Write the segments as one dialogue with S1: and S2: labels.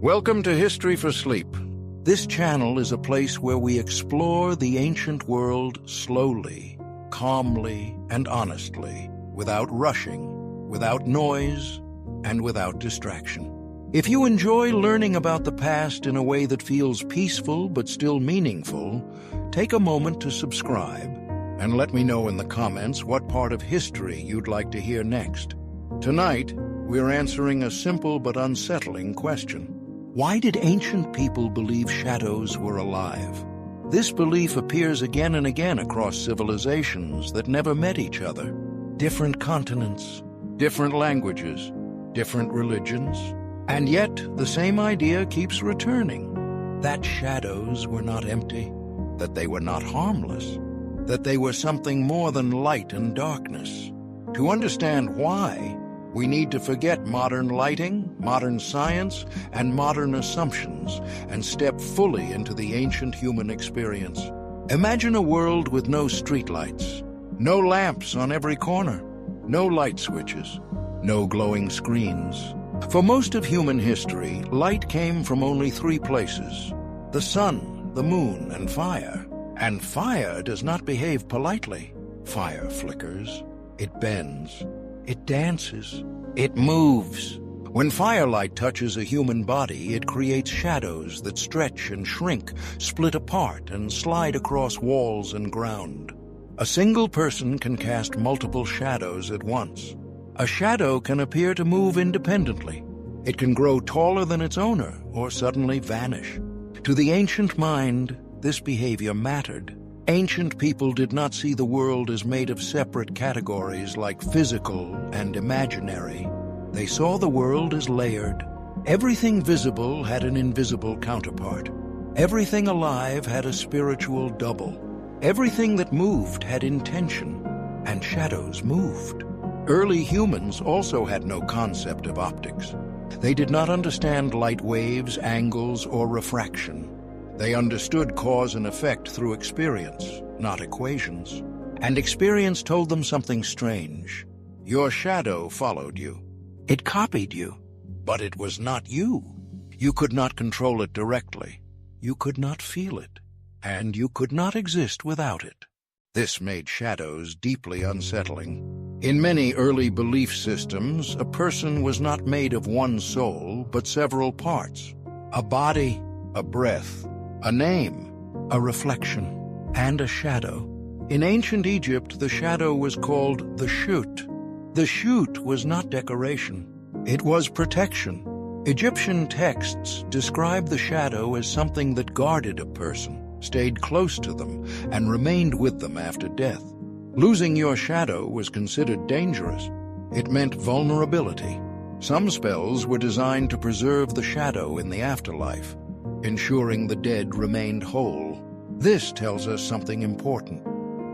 S1: Welcome to History for Sleep. This channel is a place where we explore the ancient world slowly, calmly, and honestly, without rushing, without noise, and without distraction. If you enjoy learning about the past in a way that feels peaceful but still meaningful, take a moment to subscribe and let me know in the comments what part of history you'd like to hear next. Tonight, we're answering a simple but unsettling question. Why did ancient people believe shadows were alive? This belief appears again and again across civilizations that never met each other. Different continents, different languages, different religions. And yet, the same idea keeps returning. That shadows were not empty, that they were not harmless, that they were something more than light and darkness. To understand why, we need to forget modern lighting, modern science, and modern assumptions, and step fully into the ancient human experience. Imagine a world with no streetlights, no lamps on every corner, no light switches, no glowing screens. For most of human history, light came from only three places: the sun, the moon, and fire. And fire does not behave politely. Fire flickers, it bends, it dances, it moves. When firelight touches a human body, it creates shadows that stretch and shrink, split apart, and slide across walls and ground. A single person can cast multiple shadows at once. A shadow can appear to move independently. It can grow taller than its owner or suddenly vanish. To the ancient mind, this behavior mattered. Ancient people did not see the world as made of separate categories like physical and imaginary. They saw the world as layered. Everything visible had an invisible counterpart. Everything alive had a spiritual double. Everything that moved had intention, and shadows moved. Early humans also had no concept of optics. They did not understand light waves, angles, or refraction. They understood cause and effect through experience, not equations. And experience told them something strange. Your shadow followed you. It copied you. But it was not you. You could not control it directly. You could not feel it. And you could not exist without it. This made shadows deeply unsettling. In many early belief systems, a person was not made of one soul, but several parts. A body, a breath, a name, a reflection, and a shadow. In ancient Egypt, the shadow was called the shoot. The shoot was not decoration. It was protection. Egyptian texts describe the shadow as something that guarded a person, stayed close to them, and remained with them after death. Losing your shadow was considered dangerous. It meant vulnerability. Some spells were designed to preserve the shadow in the afterlife, ensuring the dead remained whole. This tells us something important.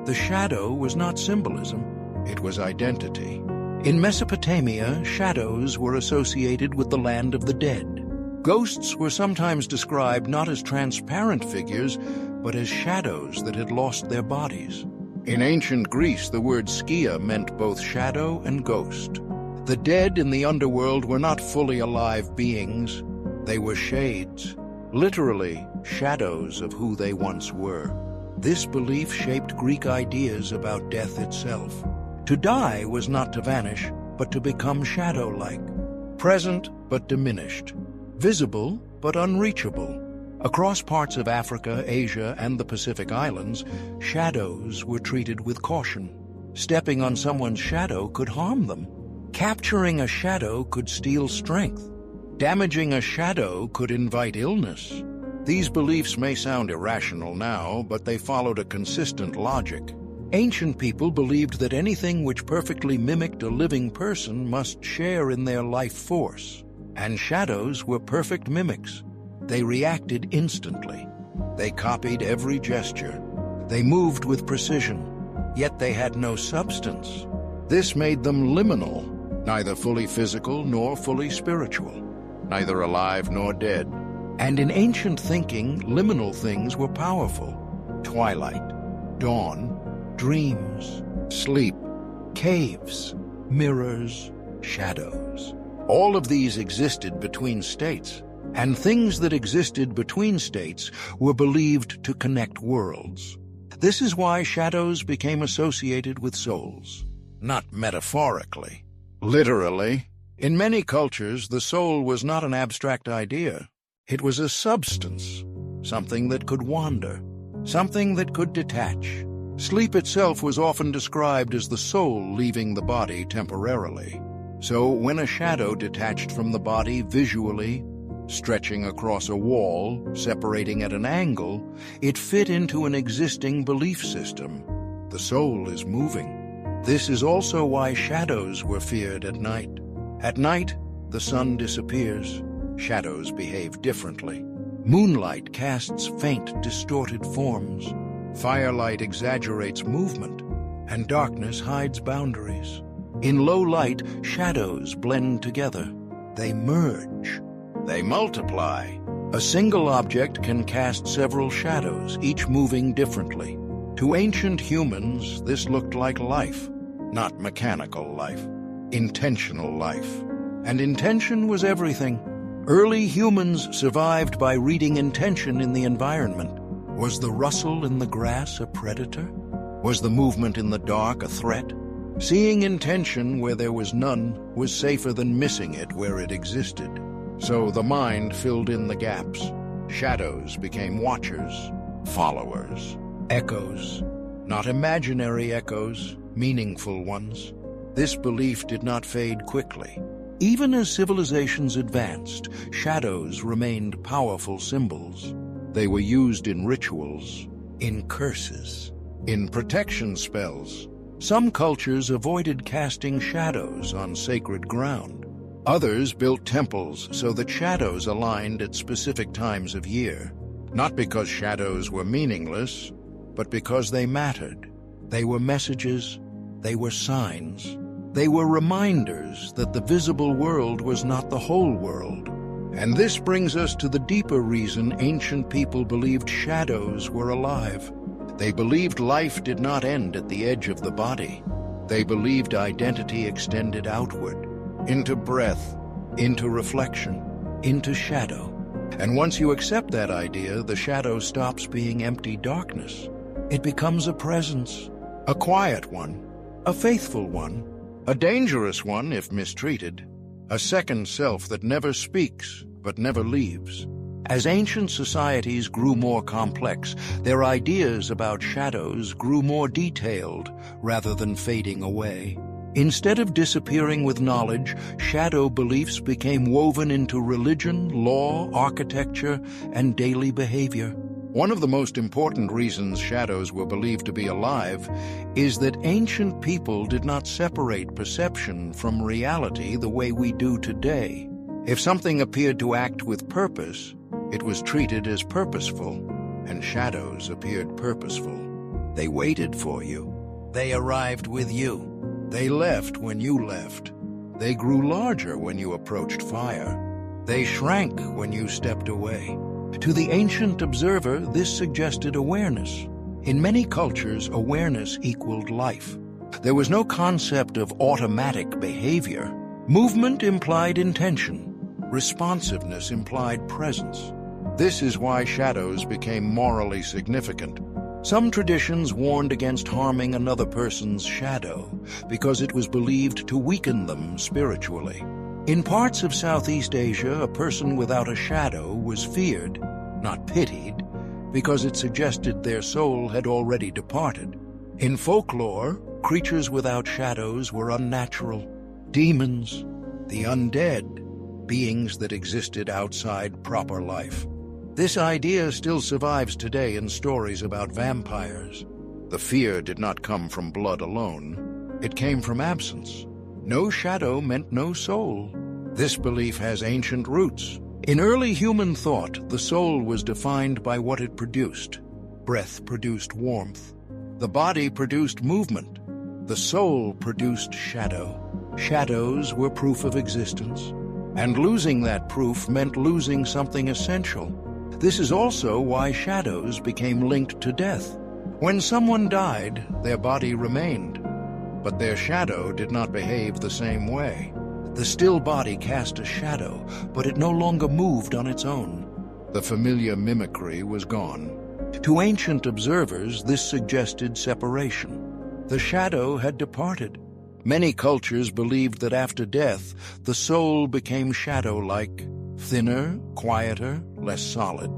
S1: The shadow was not symbolism, it was identity. In Mesopotamia, shadows were associated with the land of the dead. Ghosts were sometimes described not as transparent figures, but as shadows that had lost their bodies. In ancient Greece, the word skia meant both shadow and ghost. The dead in the underworld were not fully alive beings. They were shades. Literally, shadows of who they once were. This belief shaped Greek ideas about death itself. To die was not to vanish, but to become shadow-like. Present, but diminished. Visible, but unreachable. Across parts of Africa, Asia, and the Pacific Islands, shadows were treated with caution. Stepping on someone's shadow could harm them. Capturing a shadow could steal strength. Damaging a shadow could invite illness. These beliefs may sound irrational now, but they followed a consistent logic. Ancient people believed that anything which perfectly mimicked a living person must share in their life force. And shadows were perfect mimics. They reacted instantly. They copied every gesture. They moved with precision, yet they had no substance. This made them liminal, neither fully physical nor fully spiritual. Neither alive nor dead. And in ancient thinking, liminal things were powerful. Twilight, dawn, dreams, sleep, caves, mirrors, shadows. All of these existed between states. and things that existed between states were believed to connect worlds. This is why shadows became associated with souls, not metaphorically. Literally, in many cultures, the soul was not an abstract idea. It was a substance, something that could wander, something that could detach. Sleep itself was often described as the soul leaving the body temporarily. So when a shadow detached from the body visually, stretching across a wall, separating at an angle, it fit into an existing belief system. The soul is moving. This is also why shadows were feared at night. At night, the sun disappears. Shadows behave differently. Moonlight casts faint, distorted forms. Firelight exaggerates movement, and darkness hides boundaries. In low light, shadows blend together. They merge. They multiply. A single object can cast several shadows, each moving differently. To ancient humans, this looked like life, not mechanical life, intentional life. And intention was everything. Early humans survived by reading intention in the environment. Was the rustle in the grass a predator? Was the movement in the dark a threat? Seeing intention where there was none was safer than missing it where it existed. So the mind filled in the gaps. Shadows became watchers, followers, echoes. Not imaginary echoes, meaningful ones. This belief did not fade quickly. Even as civilizations advanced, shadows remained powerful symbols. They were used in rituals, in curses, in protection spells. Some cultures avoided casting shadows on sacred ground. Others built temples so that shadows aligned at specific times of year. Not because shadows were meaningless, but because they mattered. They were messages, they were signs, they were reminders that the visible world was not the whole world. And this brings us to the deeper reason ancient people believed shadows were alive. They believed life did not end at the edge of the body. They believed identity extended outward, into breath, into reflection, into shadow. And once you accept that idea, the shadow stops being empty darkness. It becomes a presence, a quiet one, a faithful one, a dangerous one if mistreated, a second self that never speaks but never leaves. As ancient societies grew more complex, their ideas about shadows grew more detailed rather than fading away. Instead of disappearing with knowledge, shadow beliefs became woven into religion, law, architecture, and daily behavior. One of the most important reasons shadows were believed to be alive is that ancient people did not separate perception from reality the way we do today. If something appeared to act with purpose, it was treated as purposeful, and shadows appeared purposeful. They waited for you. They arrived with you. They left when you left. They grew larger when you approached fire. They shrank when you stepped away. To the ancient observer, this suggested awareness. In many cultures, awareness equaled life. There was no concept of automatic behavior. Movement implied intention. Responsiveness implied presence. This is why shadows became morally significant. Some traditions warned against harming another person's shadow because it was believed to weaken them spiritually. In parts of Southeast Asia, a person without a shadow was feared, not pitied, because it suggested their soul had already departed. In folklore, creatures without shadows were unnatural. Demons, the undead, beings that existed outside proper life. This idea still survives today in stories about vampires. The fear did not come from blood alone. It came from absence. No shadow meant no soul. This belief has ancient roots. In early human thought, the soul was defined by what it produced. Breath produced warmth. The body produced movement. The soul produced shadow. Shadows were proof of existence. And losing that proof meant losing something essential. This is also why shadows became linked to death. When someone died, their body remained, but their shadow did not behave the same way. The still body cast a shadow, but it no longer moved on its own. The familiar mimicry was gone. To ancient observers, this suggested separation. The shadow had departed. Many cultures believed that after death, the soul became shadow-like, thinner, quieter, less solid.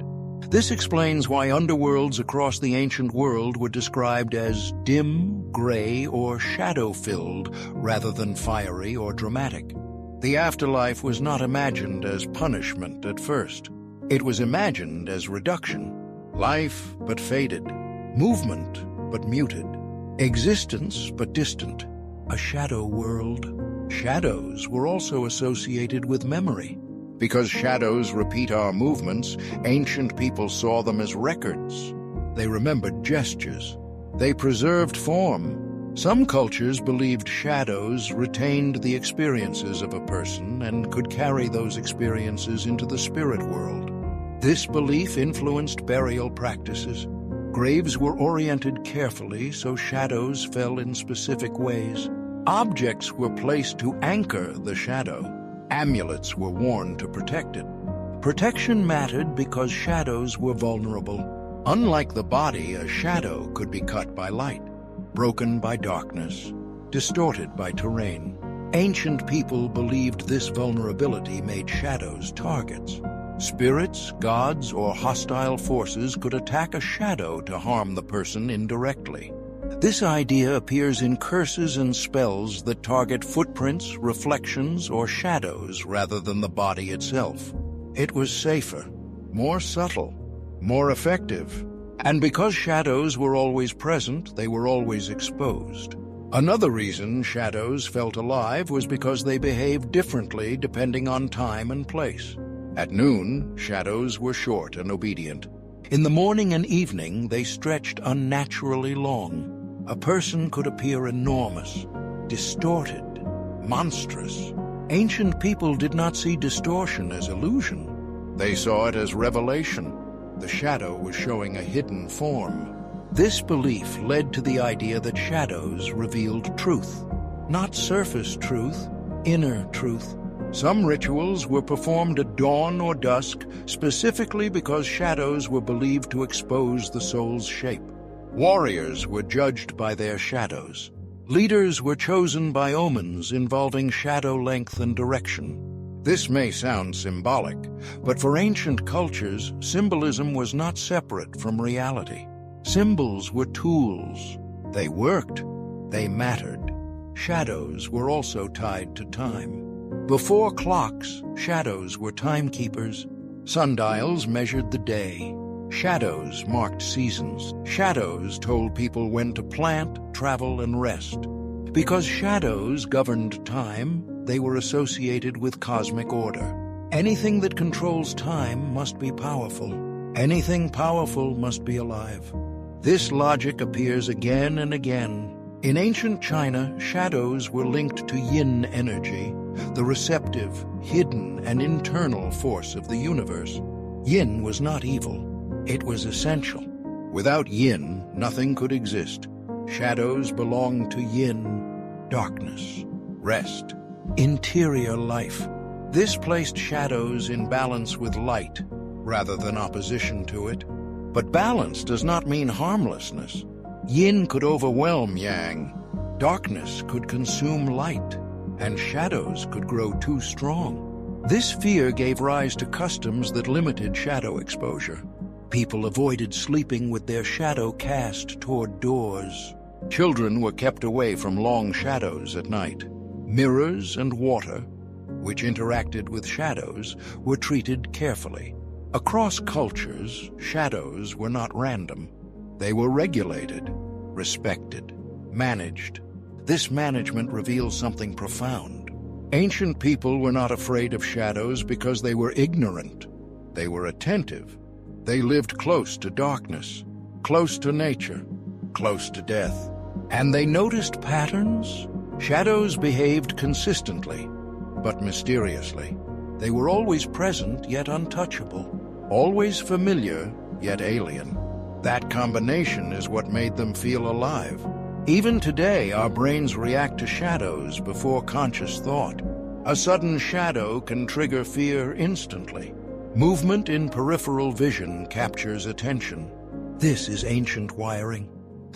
S1: This explains why underworlds across the ancient world were described as dim, gray, or shadow-filled rather than fiery or dramatic. The afterlife was not imagined as punishment at first. It was imagined as reduction. Life but faded, movement but muted, existence but distant. A shadow world. Shadows were also associated with memory. Because shadows repeat our movements, ancient people saw them as records. They remembered gestures. They preserved form. Some cultures believed shadows retained the experiences of a person and could carry those experiences into the spirit world. This belief influenced burial practices. Graves were oriented carefully so shadows fell in specific ways. Objects were placed to anchor the shadow. Amulets were worn to protect it. Protection mattered because shadows were vulnerable. Unlike the body, a shadow could be cut by light, broken by darkness, distorted by terrain. Ancient people believed this vulnerability made shadows targets. Spirits, gods, or hostile forces could attack a shadow to harm the person indirectly. This idea appears in curses and spells that target footprints, reflections, or shadows rather than the body itself. It was safer, more subtle, more effective. And because shadows were always present, they were always exposed. Another reason shadows felt alive was because they behaved differently depending on time and place. At noon, shadows were short and obedient. In the morning and evening, they stretched unnaturally long. A person could appear enormous, distorted, monstrous. Ancient people did not see distortion as illusion. They saw it as revelation. The shadow was showing a hidden form. This belief led to the idea that shadows revealed truth. Not surface truth, inner truth. Some rituals were performed at dawn or dusk, specifically because shadows were believed to expose the soul's shape. Warriors were judged by their shadows. Leaders were chosen by omens involving shadow length and direction. This may sound symbolic, but for ancient cultures, symbolism was not separate from reality. Symbols were tools. They worked. They mattered. Shadows were also tied to time. Before clocks, shadows were timekeepers. Sundials measured the day. Shadows marked seasons. Shadows told people when to plant, travel, and rest. Because shadows governed time, they were associated with cosmic order. Anything that controls time must be powerful. Anything powerful must be alive. This logic appears again and again. In ancient China, shadows were linked to yin energy, the receptive, hidden, and internal force of the universe. Yin was not evil. It was essential. Without yin, nothing could exist. Shadows belonged to yin, darkness, rest, interior life. This placed shadows in balance with light, rather than opposition to it. But balance does not mean harmlessness. Yin could overwhelm yang, darkness could consume light, and shadows could grow too strong. This fear gave rise to customs that limited shadow exposure. People avoided sleeping with their shadow cast toward doors. Children were kept away from long shadows at night. Mirrors and water, which interacted with shadows, were treated carefully. Across cultures, shadows were not random. They were regulated, respected, managed. This management reveals something profound. Ancient people were not afraid of shadows because they were ignorant. They were attentive. They lived close to darkness, close to nature, close to death. And they noticed patterns. Shadows behaved consistently, but mysteriously. They were always present, yet untouchable. Always familiar, yet alien. That combination is what made them feel alive. Even today, our brains react to shadows before conscious thought. A sudden shadow can trigger fear instantly. Movement in peripheral vision captures attention. This is ancient wiring.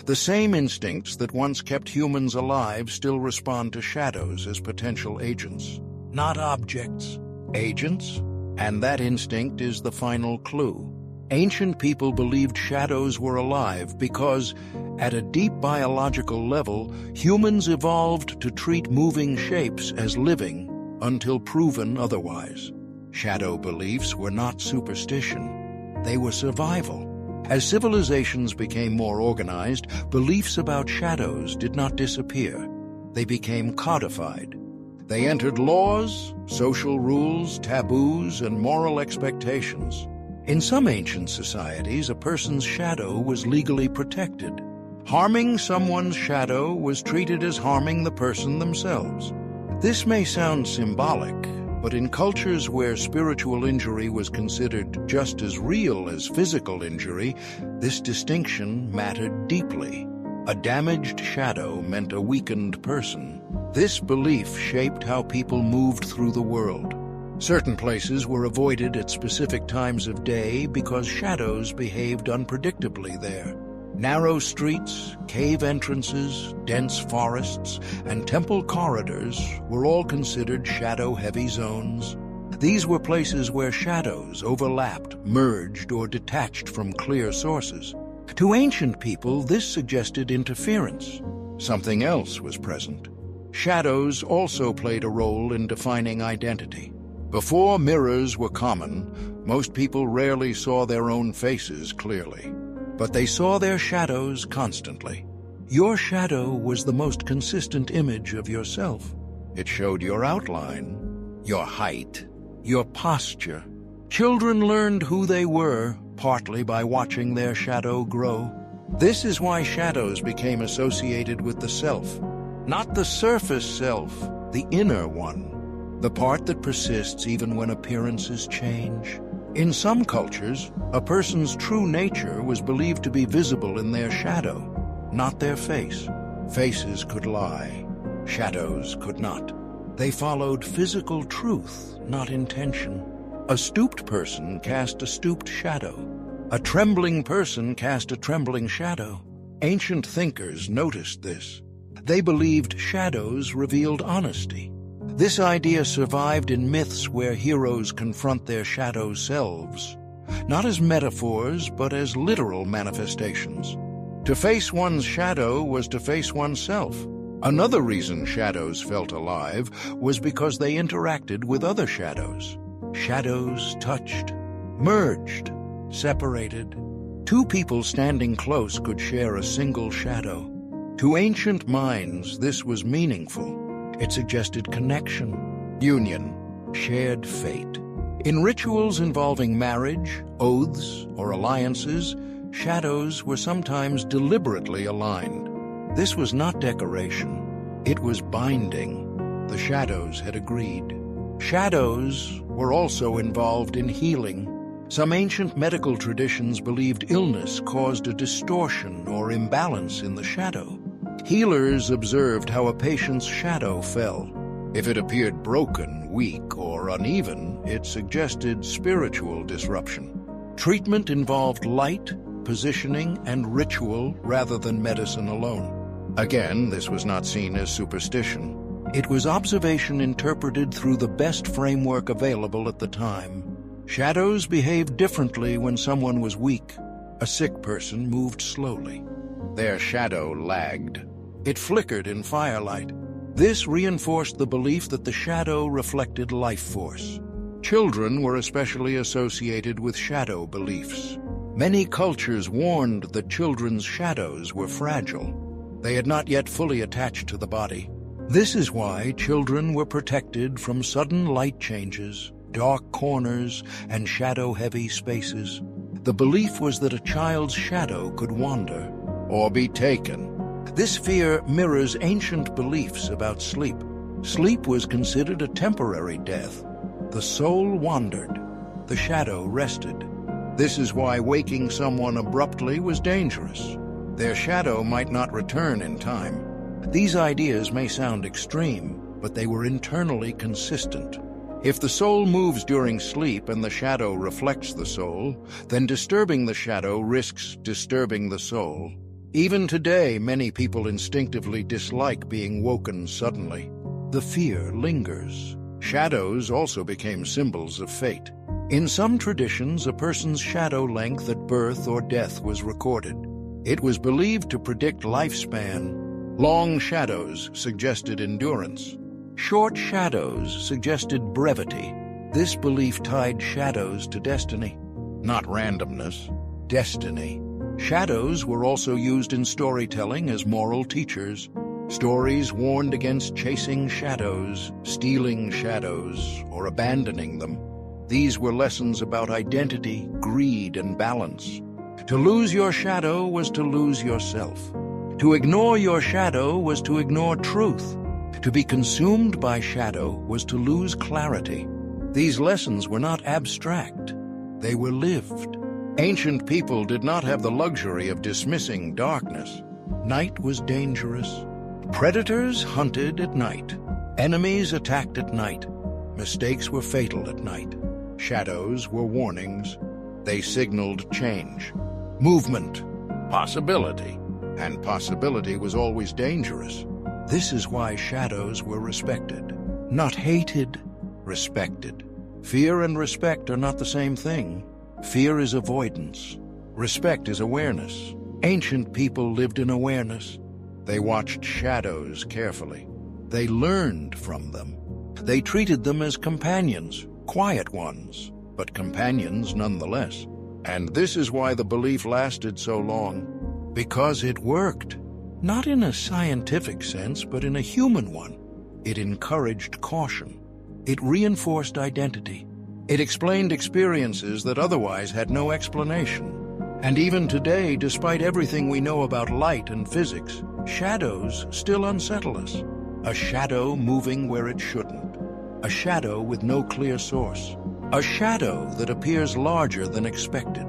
S1: The same instincts that once kept humans alive still respond to shadows as potential agents. Not objects, agents. And that instinct is the final clue. Ancient people believed shadows were alive because, at a deep biological level, humans evolved to treat moving shapes as living until proven otherwise. Shadow beliefs were not superstition. They were survival. As civilizations became more organized, beliefs about shadows did not disappear. They became codified. They entered laws, social rules, taboos, and moral expectations. In some ancient societies, a person's shadow was legally protected. Harming someone's shadow was treated as harming the person themselves. This may sound symbolic, but in cultures where spiritual injury was considered just as real as physical injury, this distinction mattered deeply. A damaged shadow meant a weakened person. This belief shaped how people moved through the world. Certain places were avoided at specific times of day because shadows behaved unpredictably there. Narrow streets, cave entrances, dense forests, and temple corridors were all considered shadow-heavy zones. These were places where shadows overlapped, merged, or detached from clear sources. To ancient people, this suggested interference. Something else was present. Shadows also played a role in defining identity. Before mirrors were common, most people rarely saw their own faces clearly. But they saw their shadows constantly. Your shadow was the most consistent image of yourself. It showed your outline, your height, your posture. Children learned who they were, partly by watching their shadow grow. This is why shadows became associated with the self. Not the surface self, the inner one. The part that persists even when appearances change. In some cultures, a person's true nature was believed to be visible in their shadow, not their face. Faces could lie. Shadows could not. They followed physical truth, not intention. A stooped person cast a stooped shadow. A trembling person cast a trembling shadow. Ancient thinkers noticed this. They believed shadows revealed honesty. This idea survived in myths where heroes confront their shadow selves, not as metaphors, but as literal manifestations. To face one's shadow was to face oneself. Another reason shadows felt alive was because they interacted with other shadows. Shadows touched, merged, separated. Two people standing close could share a single shadow. To ancient minds, this was meaningful. It suggested connection, union, shared fate. In rituals involving marriage, oaths, or alliances, shadows were sometimes deliberately aligned. This was not decoration. It was binding. The shadows had agreed. Shadows were also involved in healing. Some ancient medical traditions believed illness caused a distortion or imbalance in the shadow. Healers observed how a patient's shadow fell. If it appeared broken, weak, or uneven, it suggested spiritual disruption. Treatment involved light, positioning, and ritual rather than medicine alone. Again, this was not seen as superstition. It was observation interpreted through the best framework available at the time. Shadows behaved differently when someone was weak. A sick person moved slowly. Their shadow lagged. It flickered in firelight. This reinforced the belief that the shadow reflected life force. Children were especially associated with shadow beliefs. Many cultures warned that children's shadows were fragile. They had not yet fully attached to the body. This is why children were protected from sudden light changes, dark corners, and shadow-heavy spaces. The belief was that a child's shadow could wander or be taken. This fear mirrors ancient beliefs about sleep. Sleep was considered a temporary death. The soul wandered. The shadow rested. This is why waking someone abruptly was dangerous. Their shadow might not return in time. These ideas may sound extreme, but they were internally consistent. If the soul moves during sleep and the shadow reflects the soul, then disturbing the shadow risks disturbing the soul. Even today, many people instinctively dislike being woken suddenly. The fear lingers. Shadows also became symbols of fate. In some traditions, a person's shadow length at birth or death was recorded. It was believed to predict lifespan. Long shadows suggested endurance. Short shadows suggested brevity. This belief tied shadows to destiny. Not randomness, destiny. Shadows were also used in storytelling as moral teachers. Stories warned against chasing shadows, stealing shadows, or abandoning them. These were lessons about identity, greed, and balance. To lose your shadow was to lose yourself. To ignore your shadow was to ignore truth. To be consumed by shadow was to lose clarity. These lessons were not abstract. They were lived. Ancient people did not have the luxury of dismissing darkness. Night was dangerous. Predators hunted at night. Enemies attacked at night. Mistakes were fatal at night. Shadows were warnings. They signaled change, movement, possibility. And possibility was always dangerous. This is why shadows were respected. Not hated, respected. Fear and respect are not the same thing. Fear is avoidance. Respect is awareness. Ancient people lived in awareness. They watched shadows carefully. They learned from them. They treated them as companions, quiet ones, but companions nonetheless. And this is why the belief lasted so long. Because it worked. Not in a scientific sense, but in a human one. It encouraged caution. It reinforced identity. It explained experiences that otherwise had no explanation. And even today, despite everything we know about light and physics, shadows still unsettle us. A shadow moving where it shouldn't. A shadow with no clear source. A shadow that appears larger than expected.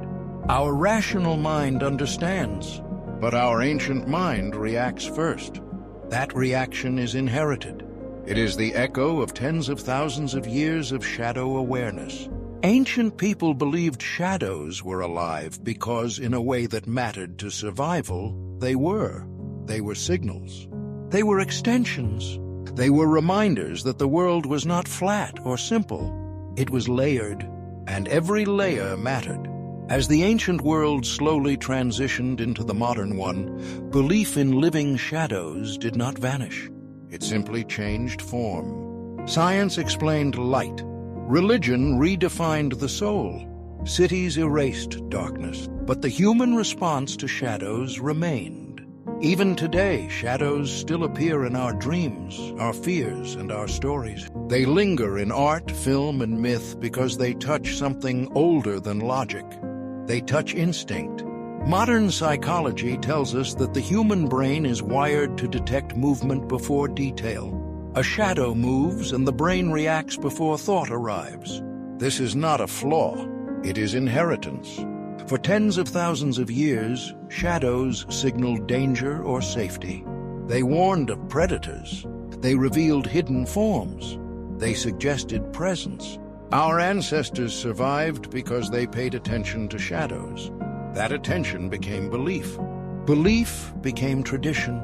S1: Our rational mind understands, but our ancient mind reacts first. That reaction is inherited. It is the echo of tens of thousands of years of shadow awareness. Ancient people believed shadows were alive because, in a way that mattered to survival, they were. They were signals. They were extensions. They were reminders that the world was not flat or simple. It was layered, and every layer mattered. As the ancient world slowly transitioned into the modern one, belief in living shadows did not vanish. It simply changed form. Science explained light. Religion redefined the soul. Cities erased darkness, but the human response to shadows remained. Even today, shadows still appear in our dreams, our fears, and our stories. They linger in art, film, and myth because they touch something older than logic. They touch instinct. Modern psychology tells us that the human brain is wired to detect movement before detail. A shadow moves and the brain reacts before thought arrives. This is not a flaw. It is inheritance. For tens of thousands of years, shadows signaled danger or safety. They warned of predators. They revealed hidden forms. They suggested presence. Our ancestors survived because they paid attention to shadows. That attention became belief. Belief became tradition.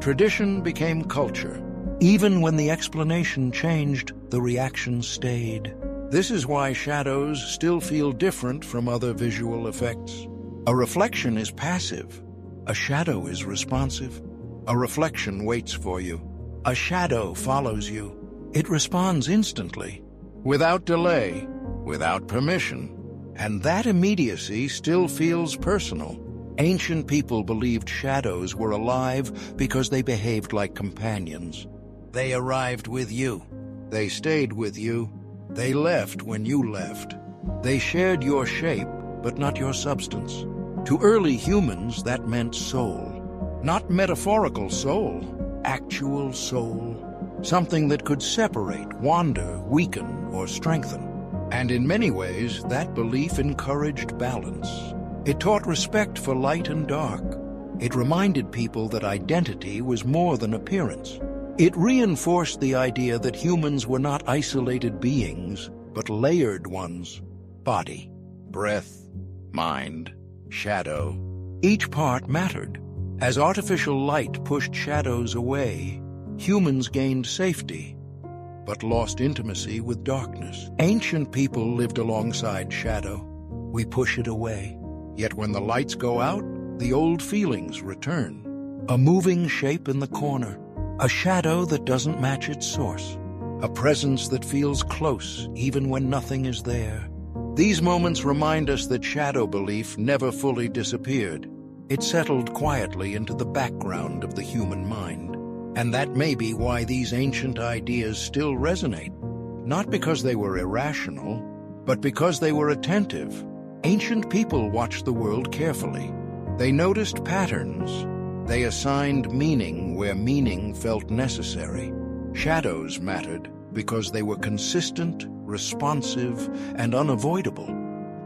S1: Tradition became culture. Even when the explanation changed, the reaction stayed. This is why shadows still feel different from other visual effects. A reflection is passive. A shadow is responsive. A reflection waits for you. A shadow follows you. It responds instantly, without delay, without permission. And that immediacy still feels personal. Ancient people believed shadows were alive because they behaved like companions. They arrived with you. They stayed with you. They left when you left. They shared your shape, but not your substance. To early humans, that meant soul. Not metaphorical soul, actual soul. Something that could separate, wander, weaken, or strengthen. And in many ways, that belief encouraged balance. It taught respect for light and dark. It reminded people that identity was more than appearance. It reinforced the idea that humans were not isolated beings, but layered ones. Body, breath, mind, shadow. Each part mattered. As artificial light pushed shadows away, humans gained safety, but lost intimacy with darkness. Ancient people lived alongside shadow. We push it away. Yet when the lights go out, the old feelings return. A moving shape in the corner, a shadow that doesn't match its source, a presence that feels close even when nothing is there. These moments remind us that shadow belief never fully disappeared. It settled quietly into the background of the human mind. And that may be why these ancient ideas still resonate. Not because they were irrational, but because they were attentive. Ancient people watched the world carefully. They noticed patterns. They assigned meaning where meaning felt necessary. Shadows mattered because they were consistent, responsive, and unavoidable.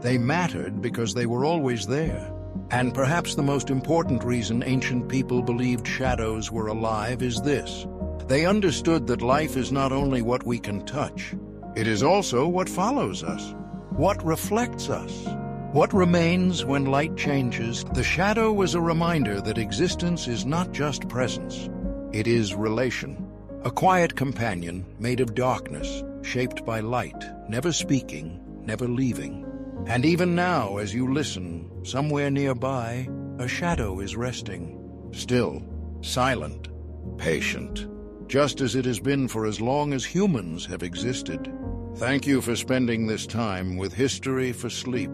S1: They mattered because they were always there. And perhaps the most important reason ancient people believed shadows were alive is this. They understood that life is not only what we can touch, it is also what follows us, what reflects us, what remains when light changes. The shadow was a reminder that existence is not just presence, it is relation. A quiet companion made of darkness, shaped by light, never speaking, never leaving. And even now, as you listen, somewhere nearby, a shadow is resting. Still, silent, patient, just as it has been for as long as humans have existed. Thank you for spending this time with History for Sleep.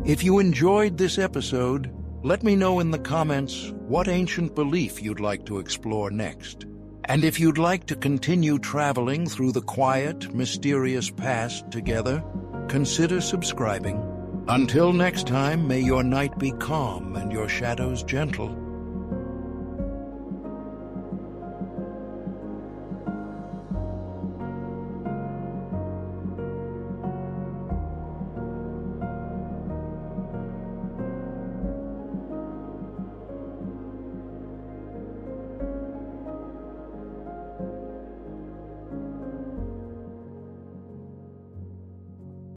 S1: If you enjoyed this episode, let me know in the comments what ancient belief you'd like to explore next. And if you'd like to continue traveling through the quiet, mysterious past together, consider subscribing. Until next time, may your night be calm and your shadows gentle.